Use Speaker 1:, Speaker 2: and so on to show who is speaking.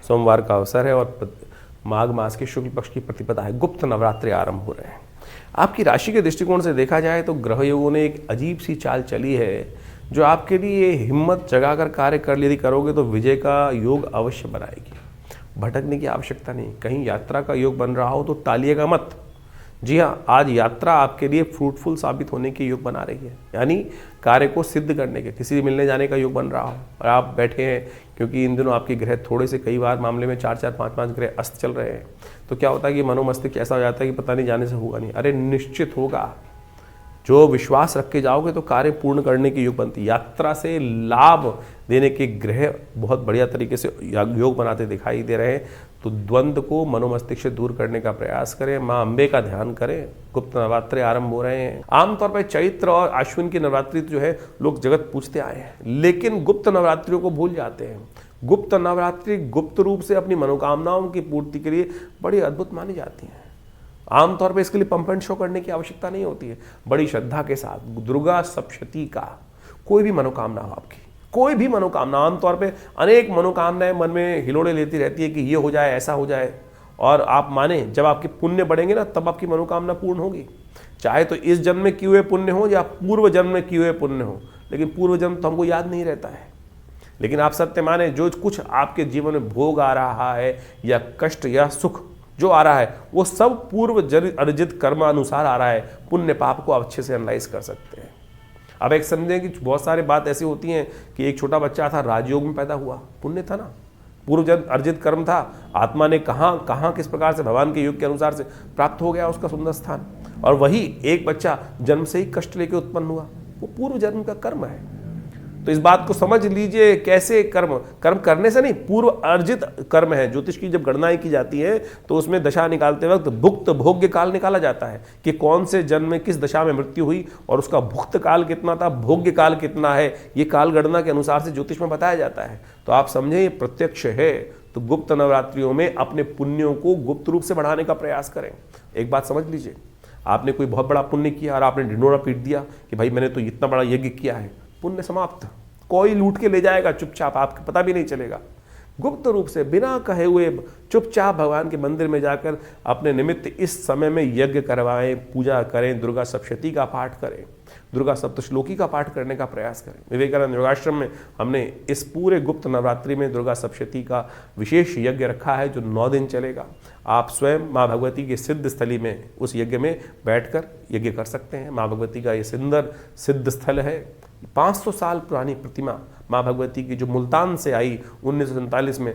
Speaker 1: सोमवार का अवसर है और माघ मास के शुक्ल पक्ष की प्रतिपदा है। गुप्त नवरात्रि आरंभ हो रहे हैं। आपकी राशि के दृष्टिकोण से देखा जाए तो ग्रह योगों ने एक अजीब सी चाल चली है जो आपके लिए हिम्मत जगाकर कार्य कर यदि करोगे तो विजय का योग अवश्य बनाएगी। भटकने की आवश्यकता नहीं। कहीं यात्रा का योग बन रहा हो तो टालिएगा मत। जी हाँ, आज यात्रा आपके लिए फ्रूटफुल साबित होने के योग बना रही है, यानी कार्य को सिद्ध करने के, किसी मिलने जाने का योग बन रहा हो और आप बैठे हैं, क्योंकि इन दिनों आपके ग्रह थोड़े से कई बार मामले में 4-4, 5-5 ग्रह अस्त चल रहे हैं, तो क्या होता है कि मनोमस्तिष्क ऐसा हो जाता है कि पता नहीं जाने से होगा नहीं। अरे निश्चित होगा। जो विश्वास रख के जाओगे तो कार्य पूर्ण करने की योग बनती है। यात्रा से लाभ देने के ग्रह बहुत बढ़िया तरीके से योग बनाते दिखाई दे रहे हैं। तो द्वंद्व को मनोमस्तिष्क से दूर करने का प्रयास करें, माँ अम्बे का ध्यान करें। गुप्त नवरात्रि आरंभ हो रहे हैं। आमतौर पर चैत्र और अश्विन की नवरात्रि जो है लोग जगत पूछते आए हैं, लेकिन गुप्त नवरात्रियों को भूल जाते हैं। गुप्त नवरात्रि गुप्त रूप से अपनी मनोकामनाओं की पूर्ति के लिए बड़ी अद्भुत मानी जाती हैं। आमतौर पर इसके लिए पंप एंड शो करने की आवश्यकता नहीं होती है। बड़ी श्रद्धा के साथ दुर्गा सप्तशती का कोई भी मनोकामना हो, आपकी कोई भी मनोकामना, आमतौर पे अनेक मनोकामनाएं मन में हिलोड़े लेती रहती है कि ये हो जाए, ऐसा हो जाए, और आप माने जब आपके पुण्य बढ़ेंगे ना तब आपकी मनोकामना पूर्ण होगी। चाहे तो इस जन्म में किए हुए पुण्य हो या पूर्व जन्म में किए हुए पुण्य हो, लेकिन पूर्व जन्म तो हमको याद नहीं रहता है। लेकिन आप सत्य माने, जो कुछ आपके जीवन में भोग आ रहा है या कष्ट या सुख जो आ रहा है वो सब पूर्व अर्जित कर्म अनुसार आ रहा है। पुण्य पाप को आप अच्छे से एनालाइज कर सकते हैं। अब एक समझें कि बहुत सारे बात ऐसी होती हैं कि एक छोटा बच्चा था, राजयोग में पैदा हुआ, पुण्य था ना, पूर्व अर्जित कर्म था, आत्मा ने कहाँ किस प्रकार से भगवान के योग के अनुसार से प्राप्त हो गया उसका सुंदर स्थान। और वही एक बच्चा जन्म से ही कष्ट लेके उत्पन्न हुआ, वो पूर्व जन्म का कर्म है। तो इस बात को समझ लीजिए, कैसे कर्म करने से नहीं, पूर्व अर्जित कर्म है। ज्योतिष की जब गणनाएं की जाती है तो उसमें दशा निकालते वक्त भुक्त भोग्य काल निकाला जाता है कि कौन से जन्म में किस दशा में मृत्यु हुई और उसका भुक्त काल कितना था, भोग्य काल कितना है, ये काल गणना के अनुसार से ज्योतिष में बताया जाता है। तो आप समझे ये प्रत्यक्ष है। तो गुप्त नवरात्रियों में अपने पुण्यों को गुप्त रूप से बढ़ाने का प्रयास करें। एक बात समझ लीजिए, आपने कोई बहुत बड़ा पुण्य किया और आपने ढिंढोरा पीट दिया कि भाई मैंने तो इतना बड़ा यज्ञ किया है, पुण्य समाप्त। कोई लूट के ले जाएगा चुपचाप, आपको पता भी नहीं चलेगा। गुप्त रूप से बिना कहे हुए चुपचाप भगवान के मंदिर में जाकर अपने निमित्त इस समय में यज्ञ करवाएं, पूजा करें, दुर्गा सप्तशती का पाठ करें, दुर्गा सप्तश्लोकी का पाठ करने का प्रयास करें। विवेकानंद योगाश्रम में हमने इस पूरे गुप्त नवरात्रि में दुर्गा सप्तशती का विशेष यज्ञ रखा है जो 9 दिन चलेगा। आप स्वयं माँ भगवती के सिद्ध स्थली में उस यज्ञ में बैठकर यज्ञ कर सकते हैं। माँ भगवती का ये सुंदर सिद्ध स्थल है। 500 साल पुरानी प्रतिमा माँ भगवती की जो मुल्तान से आई 1947 में,